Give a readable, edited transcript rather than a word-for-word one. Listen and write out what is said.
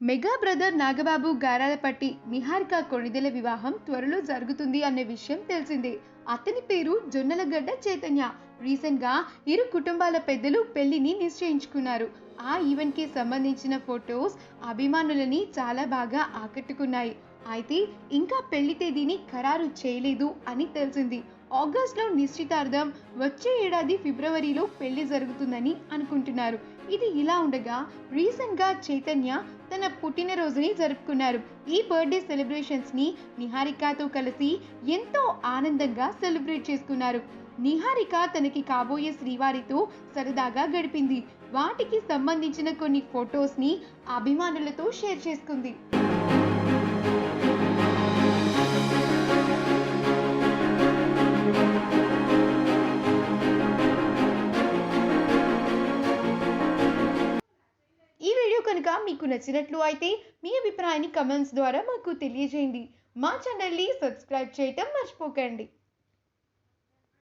Mega brother Nagababu గారాలపట్టి Niharika Konidela వివాహం త్వరలో జరుగుతుంది అనే విషయం తెలిసిందే. అతని పేరు జొన్నలగడ్డ చైతన్య. రీసెంట్ గా ఇరు కుటుంబాల పెద్దలు పెళ్లిని నిశ్చయించుకున్నారు. ఆ ఈవెంట్ కి సంబంధించిన ఫొటోస్ అభిమానులని చాలా బాగా ఆకట్టుకున్నాయి. అయితే ఇంకా పెళ్లి తేదీని ఖరారు చేయలేదు అని తెలిసింది. ఆగస్టులో నిశ్చితార్థం, వచ్చే ఏడాది ఫిబ్రవరిలో పెళ్లి జరుగుతుందని అనుకుంటున్నారు. ఇది ఇలా ఉండగా రీసెంట్ గా చైతన్య తన పుట్టినరోజుని జరుపుకున్నారు. ఈ బర్త్డే సెలబ్రేషన్స్ ని నిహారికతో కలిసి ఎంతో ఆనందంగా సెలబ్రేట్ చేసుకున్నారు. నిహారిక తనకి కాబోయే శ్రీవారితో సరదాగా గడిపింది. వాటికి సంబంధించిన కొన్ని ఫొటోస్ ని అభిమానులతో షేర్ చేసుకుంది. ఈ వీడియో కనుక మీకు నచ్చినట్లు అయితే మీ అభిప్రాయాన్ని కమెంట్స్ ద్వారా మాకు తెలియజేయండి. మా ఛానల్ని సబ్స్క్రైబ్ చేయటం మర్చిపోకండి.